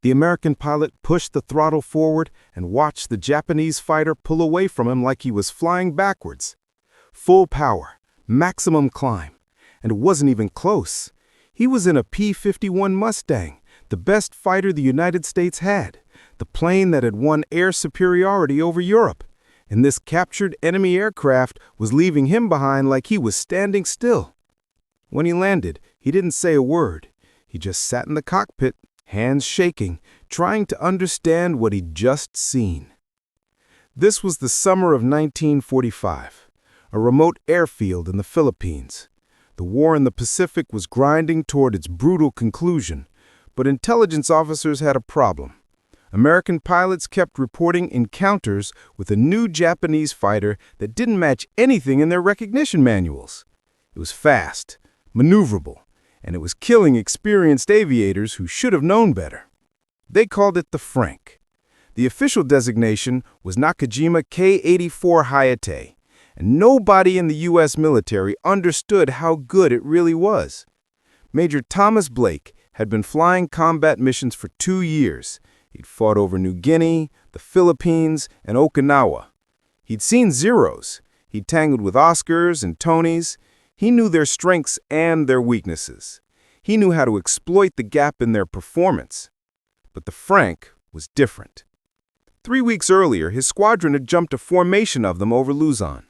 The American pilot pushed the throttle forward and watched the Japanese fighter pull away from him like he was flying backwards. Full power, maximum climb, and it wasn't even close. He was in a P-51 Mustang, the best fighter the United States had, the plane that had won air superiority over Europe. And this captured enemy aircraft was leaving him behind like he was standing still. When he landed, he didn't say a word. He just sat in the cockpit, hands shaking, trying to understand what he'd just seen. This was the summer of 1945, a remote airfield in the Philippines. The war in the Pacific was grinding toward its brutal conclusion, but intelligence officers had a problem. American pilots kept reporting encounters with a new Japanese fighter that didn't match anything in their recognition manuals. It was fast, maneuverable, and it was killing experienced aviators who should have known better. They called it the Frank. The official designation was Nakajima Ki-84 Hayate, and nobody in the U.S. military understood how good it really was. Major Thomas Blake had been flying combat missions for 2 years. He'd fought over New Guinea, the Philippines, and Okinawa. He'd seen Zeros. He'd tangled with Oscars and Tonys. He knew their strengths and their weaknesses. He knew how to exploit the gap in their performance. But the Frank was different. 3 weeks earlier, his squadron had jumped a formation of them over Luzon.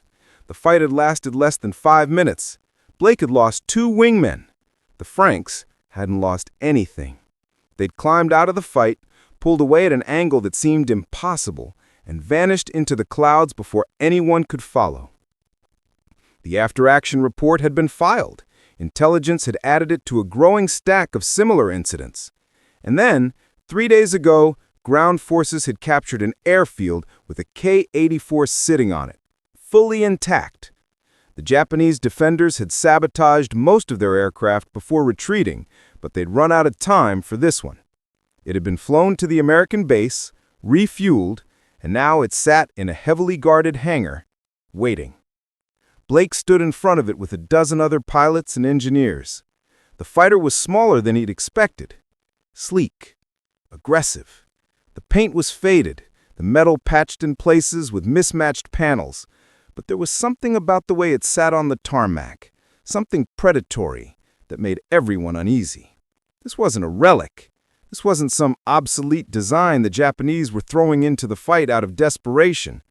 The fight had lasted less than 5 minutes. Blake had lost 2 wingmen. The Franks hadn't lost anything. They'd climbed out of the fight, pulled away at an angle that seemed impossible, and vanished into the clouds before anyone could follow. The after-action report had been filed. Intelligence had added it to a growing stack of similar incidents. And then, 3 days ago, ground forces had captured an airfield with a K-84 sitting on it, fully intact. The Japanese defenders had sabotaged most of their aircraft before retreating, but they'd run out of time for this one. It had been flown to the American base, refueled, and now it sat in a heavily guarded hangar, waiting. Blake stood in front of it with a dozen other pilots and engineers. The fighter was smaller than he'd expected. Sleek, aggressive. The paint was faded, the metal patched in places with mismatched panels, but there was something about the way it sat on the tarmac, something predatory that made everyone uneasy. This wasn't a relic. This wasn't some obsolete design the Japanese were throwing into the fight out of desperation.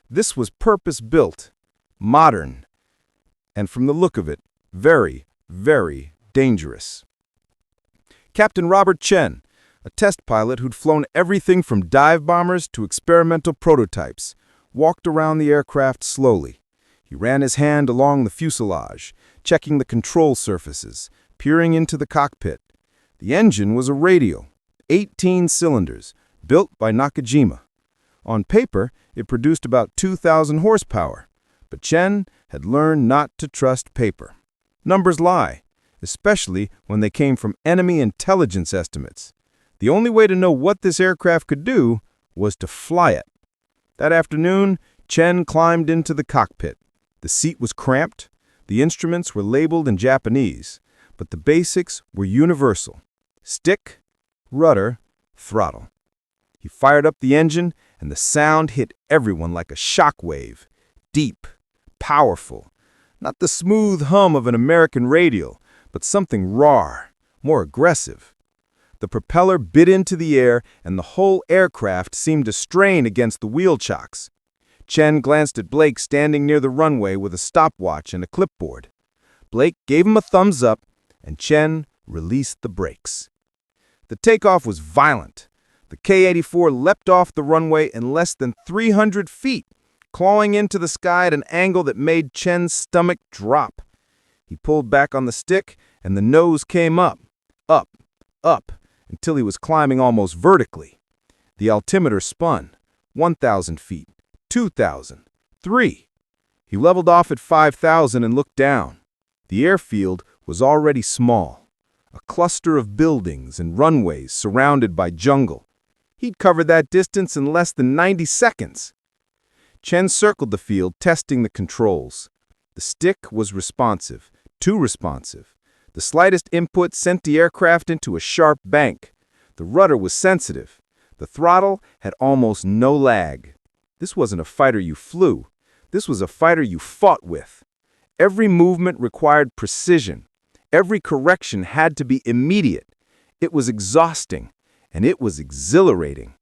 This was purpose-built, modern, and from the look of it, very, very dangerous. Captain Robert Chen, a test pilot who'd flown everything from dive bombers to experimental prototypes, walked around the aircraft slowly. He ran his hand along the fuselage, checking the control surfaces, peering into the cockpit. The engine was a radial, 18 cylinders, built by Nakajima. On paper, it produced about 2,000 horsepower, but Chen had learned not to trust paper. Numbers lie, especially when they came from enemy intelligence estimates. The only way to know what this aircraft could do was to fly it. That afternoon, Chen climbed into the cockpit. The seat was cramped, the instruments were labeled in Japanese, but the basics were universal. Stick, rudder, throttle. He fired up the engine, and the sound hit everyone like a shock wave. Deep, powerful. Not the smooth hum of an American radial, but something raw, more aggressive. The propeller bit into the air, and the whole aircraft seemed to strain against the wheel chocks. Chen glanced at Blake standing near the runway with a stopwatch and a clipboard. Blake gave him a thumbs up, and Chen released the brakes. The takeoff was violent. The K-84 leapt off the runway in less than 300 feet, clawing into the sky at an angle that made Chen's stomach drop. He pulled back on the stick, and the nose came up, up, until he was climbing almost vertically. The altimeter spun. 1,000 feet, 2,000, 3. He leveled off at 5,000 and looked down. The airfield was already small. A cluster of buildings and runways surrounded by jungle. He'd covered that distance in less than 90 seconds. Chen circled the field, testing the controls. The stick was responsive, too responsive. The slightest input sent the aircraft into a sharp bank. The rudder was sensitive. The throttle had almost no lag. This wasn't a fighter you flew. This was a fighter you fought with. Every movement required precision. Every correction had to be immediate. It was exhausting, and it was exhilarating.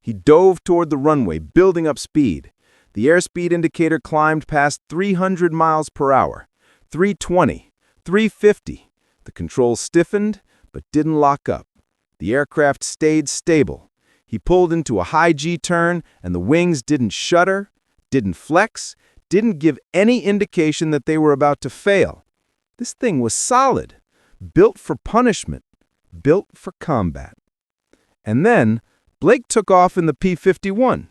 He dove toward the runway, building up speed. The airspeed indicator climbed past 300 miles per hour, 320, 350. The controls stiffened, but didn't lock up. The aircraft stayed stable. He pulled into a high G-turn, and the wings didn't shudder, didn't flex, didn't give any indication that they were about to fail. This thing was solid, built for punishment, built for combat. And then, Blake took off in the P-51.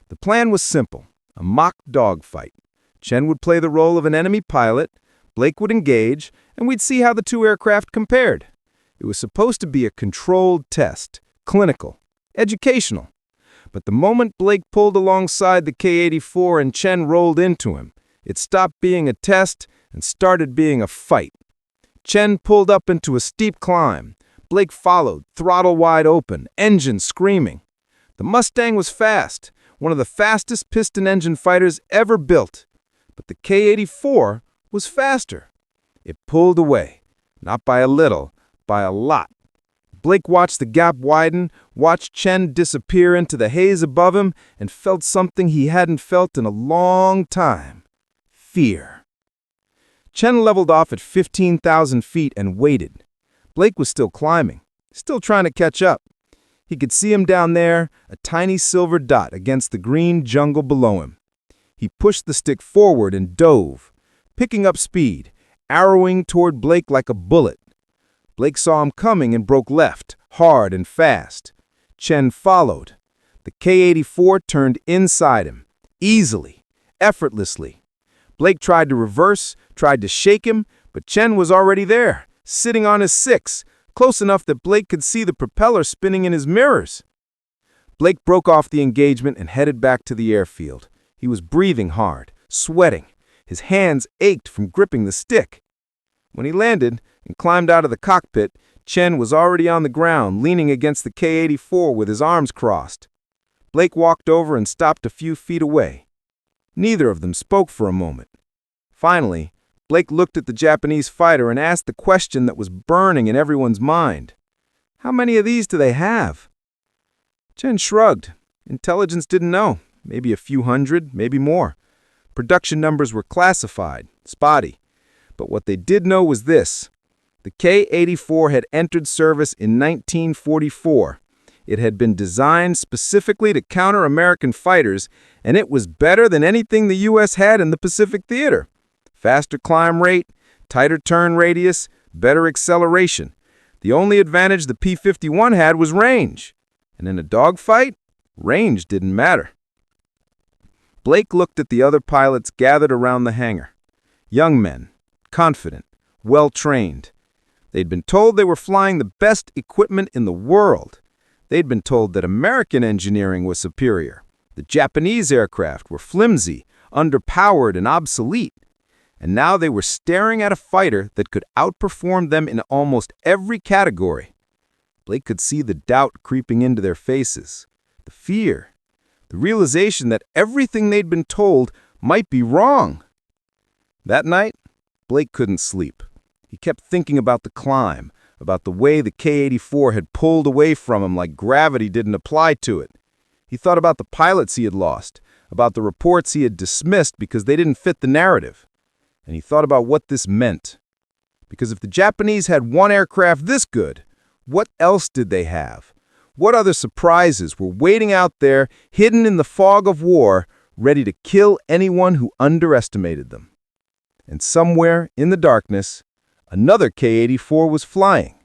The plan was simple, a mock dogfight. Chen would play the role of an enemy pilot, Blake would engage, and we'd see how the two aircraft compared. It was supposed to be a controlled test, clinical, educational. But the moment Blake pulled alongside the K-84 and Chen rolled into him, it stopped being a test and started being a fight. Chen pulled up into a steep climb. Blake followed, throttle wide open, engine screaming. The Mustang was fast, one of the fastest piston engine fighters ever built. But the K-84 was faster. It pulled away, not by a little, by a lot. Blake watched the gap widen, watched Chen disappear into the haze above him, and felt something he hadn't felt in a long time. Fear. Chen leveled off at 15,000 feet and waited. Blake was still climbing, still trying to catch up. He could see him down there, a tiny silver dot against the green jungle below him. He pushed the stick forward and dove, picking up speed, arrowing toward Blake like a bullet. Blake saw him coming and broke left, hard and fast. Chen followed. The K-84 turned inside him, easily, effortlessly. Blake tried to reverse, tried to shake him, but Chen was already there, sitting on his six, close enough that Blake could see the propeller spinning in his mirrors. Blake broke off the engagement and headed back to the airfield. He was breathing hard, sweating. His hands ached from gripping the stick. When he landed and climbed out of the cockpit, Chen was already on the ground, leaning against the K-84 with his arms crossed. Blake walked over and stopped a few feet away. Neither of them spoke for a moment. Finally, Blake looked at the Japanese fighter and asked the question that was burning in everyone's mind. How many of these do they have? Chen shrugged. Intelligence didn't know. Maybe a few hundred, maybe more. Production numbers were classified, spotty. But what they did know was this. The K-84 had entered service in 1944. It had been designed specifically to counter American fighters, and it was better than anything the U.S. had in the Pacific Theater. Faster climb rate, tighter turn radius, better acceleration. The only advantage the P-51 had was range. And in a dogfight, range didn't matter. Blake looked at the other pilots gathered around the hangar. Young men, confident, well-trained. They'd been told they were flying the best equipment in the world. They'd been told that American engineering was superior. The Japanese aircraft were flimsy, underpowered, and obsolete. And now they were staring at a fighter that could outperform them in almost every category. Blake could see the doubt creeping into their faces, the fear, the realization that everything they'd been told might be wrong. That night, Blake couldn't sleep. He kept thinking about the climb, about the way the K-84 had pulled away from him like gravity didn't apply to it. He thought about the pilots he had lost, about the reports he had dismissed because they didn't fit the narrative. And he thought about what this meant. Because if the Japanese had one aircraft this good, what else did they have? What other surprises were waiting out there, hidden in the fog of war, ready to kill anyone who underestimated them? And somewhere in the darkness, another K-84 was flying.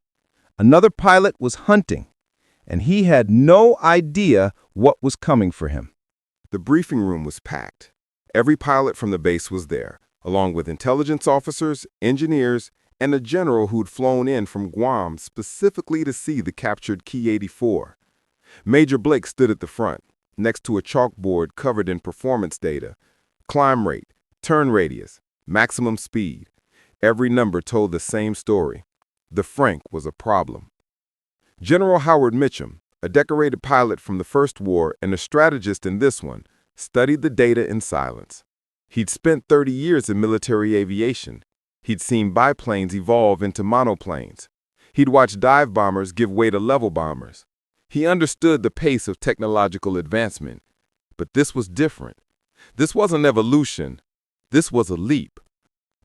Another pilot was hunting, and he had no idea what was coming for him. The briefing room was packed. Every pilot from the base was there, along with intelligence officers, engineers, and a general who'd flown in from Guam specifically to see the captured Ki-84. Major Blake stood at the front, next to a chalkboard covered in performance data, climb rate, turn radius, maximum speed. Every number told the same story. The Frank was a problem. General Howard Mitchum, a decorated pilot from the First War and a strategist in this one, studied the data in silence. He'd spent 30 years in military aviation. He'd seen biplanes evolve into monoplanes. He'd watched dive bombers give way to level bombers. He understood the pace of technological advancement. But this was different. This wasn't evolution. This was a leap.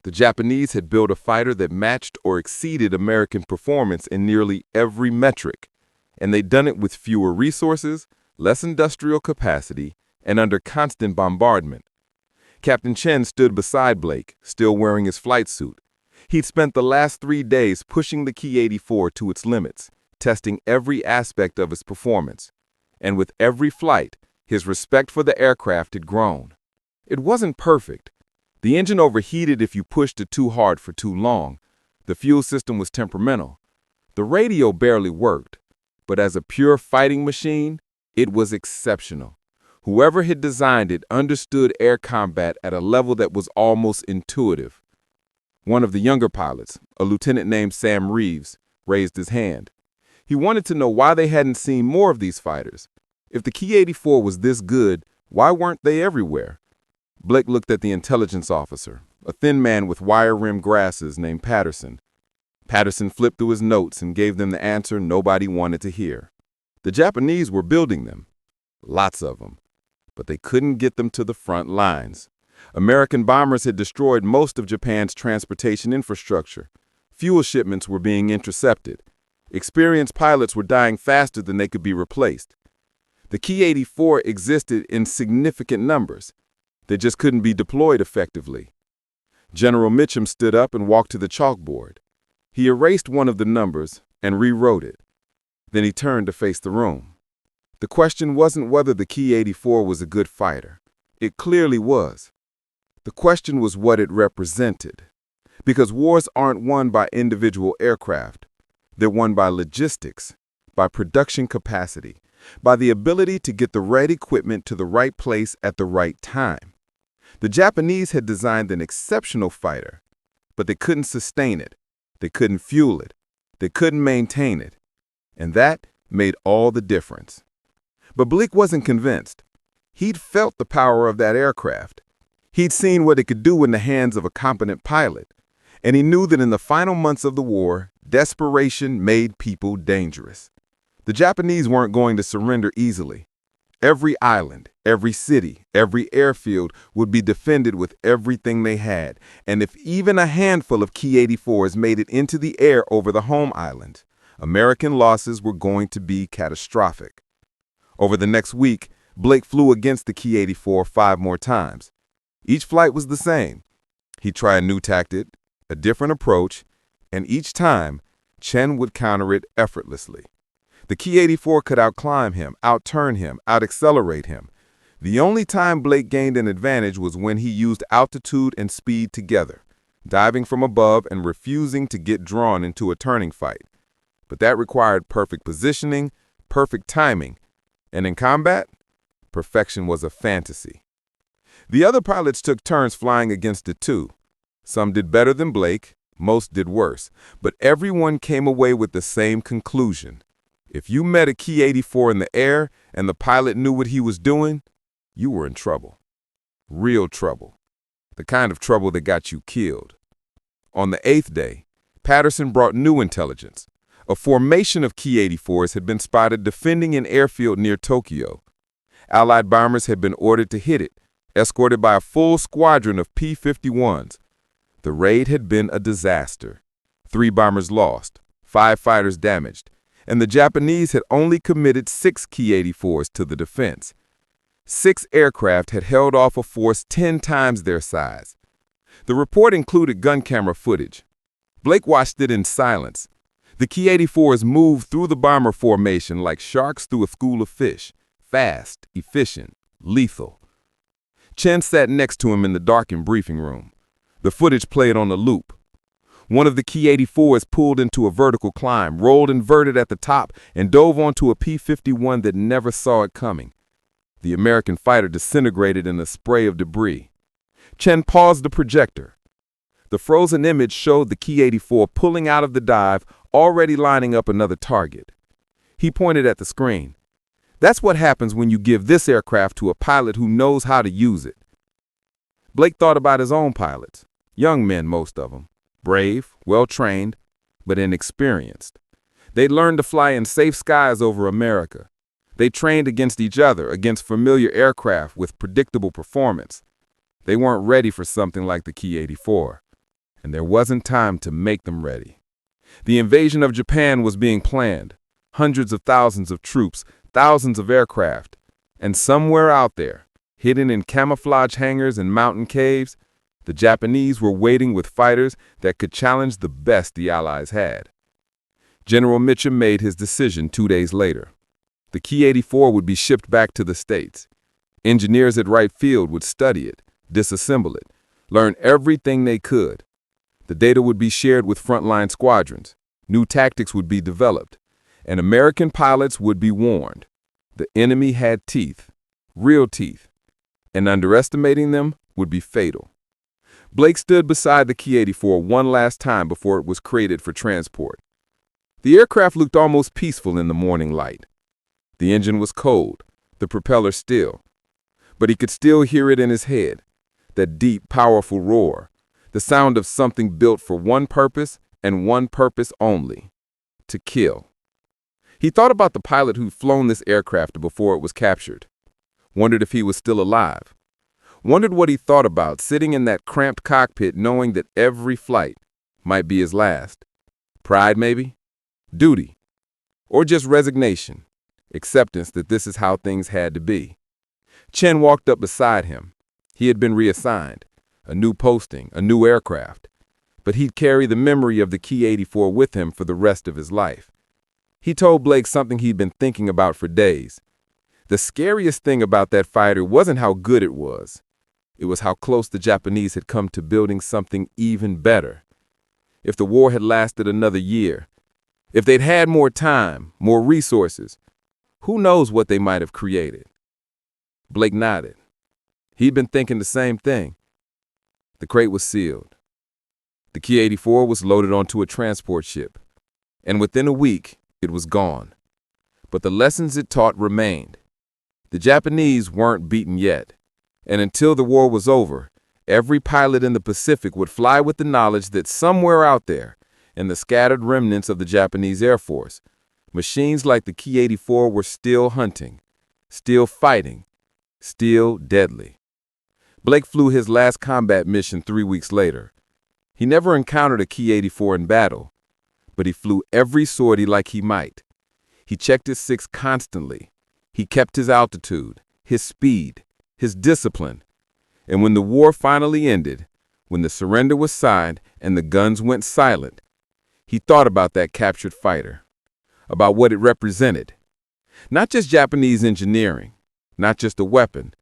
The Japanese had built a fighter that matched or exceeded American performance in nearly every metric, and they'd done it with fewer resources, less industrial capacity, and under constant bombardment. Captain Chen stood beside Blake, still wearing his flight suit. He'd spent the last 3 days pushing the Ki-84 to its limits, testing every aspect of its performance. And with every flight, his respect for the aircraft had grown. It wasn't perfect. The engine overheated if you pushed it too hard for too long. The fuel system was temperamental. The radio barely worked. But as a pure fighting machine, it was exceptional. Whoever had designed it understood air combat at a level that was almost intuitive. One of the younger pilots, a lieutenant named Sam Reeves, raised his hand. He wanted to know why they hadn't seen more of these fighters. If the Ki-84 was this good, why weren't they everywhere? Blake looked at the intelligence officer, a thin man with wire-rimmed glasses named Patterson. Patterson flipped through his notes and gave them the answer nobody wanted to hear. The Japanese were building them. Lots of them. But they couldn't get them to the front lines. American bombers had destroyed most of Japan's transportation infrastructure. Fuel shipments were being intercepted. Experienced pilots were dying faster than they could be replaced. The Ki-84 existed in significant numbers. They just couldn't be deployed effectively. General Mitchum stood up and walked to the chalkboard. He erased one of the numbers and rewrote it. Then he turned to face the room. The question wasn't whether the Ki-84 was a good fighter. It clearly was. The question was what it represented. Because wars aren't won by individual aircraft. They're won by logistics, by production capacity, by the ability to get the right equipment to the right place at the right time. The Japanese had designed an exceptional fighter, but they couldn't sustain it. They couldn't fuel it. They couldn't maintain it. And that made all the difference. But Blake wasn't convinced. He'd felt the power of that aircraft. He'd seen what it could do in the hands of a competent pilot. And he knew that in the final months of the war, desperation made people dangerous. The Japanese weren't going to surrender easily. Every island, every city, every airfield would be defended with everything they had. And if even a handful of Ki-84s made it into the air over the home island, American losses were going to be catastrophic. Over the next week, Blake flew against the Ki-84 5 more times. Each flight was the same. He'd try a new tactic, a different approach, and each time, Chen would counter it effortlessly. The Ki-84 could outclimb him, outturn him, outaccelerate him. The only time Blake gained an advantage was when he used altitude and speed together, diving from above and refusing to get drawn into a turning fight. But that required perfect positioning, perfect timing, and in combat, perfection was a fantasy. The other pilots took turns flying against it too. Some did better than Blake, most did worse, but everyone came away with the same conclusion. If you met a Ki-84 in the air and the pilot knew what he was doing, you were in trouble. Real trouble. The kind of trouble that got you killed. On the 8th day, Patterson brought new intelligence. A formation of Ki-84s had been spotted defending an airfield near Tokyo. Allied bombers had been ordered to hit it, escorted by a full squadron of P-51s. The raid had been a disaster. 3 bombers lost, 5 fighters damaged, and the Japanese had only committed 6 Ki-84s to the defense. 6 aircraft had held off a force 10 times their size. The report included gun camera footage. Blake watched it in silence. The Ki-84s moved through the bomber formation like sharks through a school of fish, fast, efficient, lethal. Chen sat next to him in the darkened briefing room. The footage played on a loop. One of the Ki-84s pulled into a vertical climb, rolled inverted at the top, and dove onto a P-51 that never saw it coming. The American fighter disintegrated in a spray of debris. Chen paused the projector. The frozen image showed the Ki-84 pulling out of the dive, already lining up another target. He pointed at the screen. "That's what happens when you give this aircraft to a pilot who knows how to use it." Blake thought about his own pilots, young men, most of them, brave, well-trained, but inexperienced. They'd learned to fly in safe skies over America. They trained against each other, against familiar aircraft with predictable performance. They weren't ready for something like the Ki-84, and there wasn't time to make them ready. The invasion of Japan was being planned. Hundreds of thousands of troops, thousands of aircraft, and somewhere out there, hidden in camouflage hangars and mountain caves, the Japanese were waiting with fighters that could challenge the best the Allies had. General Mitchum made his decision 2 days later. The Ki-84 would be shipped back to the States. Engineers at Wright Field would study it, disassemble it, learn everything they could. The data would be shared with frontline squadrons. New tactics would be developed, and American pilots would be warned. The enemy had teeth, real teeth, and underestimating them would be fatal. Blake stood beside the Ki-84 one last time before it was crated for transport. The aircraft looked almost peaceful in the morning light. The engine was cold, the propeller still, but he could still hear it in his head, that deep, powerful roar, the sound of something built for one purpose and one purpose only: to kill. He thought about the pilot who'd flown this aircraft before it was captured, wondered if he was still alive, wondered what he thought about sitting in that cramped cockpit knowing that every flight might be his last. Pride, maybe? Duty? Or just resignation, acceptance that this is how things had to be. Chen walked up beside him. He had been reassigned, a new posting, a new aircraft, but he'd carry the memory of the Ki-84 with him for the rest of his life. He told Blake something he'd been thinking about for days. The scariest thing about that fighter wasn't how good it was. It was how close the Japanese had come to building something even better. If the war had lasted another year, if they'd had more time, more resources, who knows what they might have created? Blake nodded. He'd been thinking the same thing. The crate was sealed. The Ki-84 was loaded onto a transport ship, and within a week, it was gone. But the lessons it taught remained. The Japanese weren't beaten yet, and until the war was over, every pilot in the Pacific would fly with the knowledge that somewhere out there, in the scattered remnants of the Japanese Air Force, machines like the Ki-84 were still hunting, still fighting, still deadly. Blake flew his last combat mission 3 weeks later. He never encountered a Ki-84 in battle, but he flew every sortie like he might. He checked his six constantly. He kept his altitude, his speed, his discipline. And when the war finally ended, when the surrender was signed and the guns went silent, he thought about that captured fighter, about what it represented. Not just Japanese engineering, not just a weapon,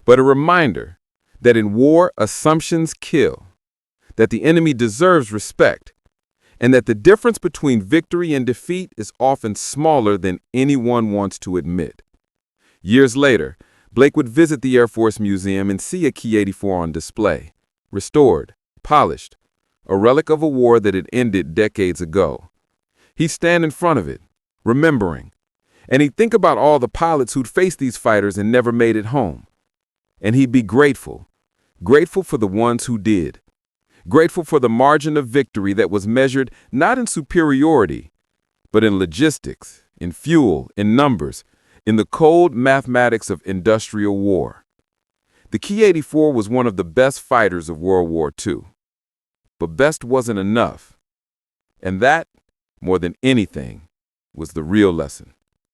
but a reminder that in war, assumptions kill, that the enemy deserves respect, and that the difference between victory and defeat is often smaller than anyone wants to admit. Years later, Blake would visit the Air Force Museum and see a Ki-84 on display, restored, polished, a relic of a war that had ended decades ago. He'd stand in front of it, remembering, and he'd think about all the pilots who'd faced these fighters and never made it home. And he'd be grateful, grateful for the ones who did. Grateful for the margin of victory that was measured not in superiority, but in logistics, in fuel, in numbers, in the cold mathematics of industrial war. The Ki-84 was one of the best fighters of World War II. But best wasn't enough. And that, more than anything, was the real lesson.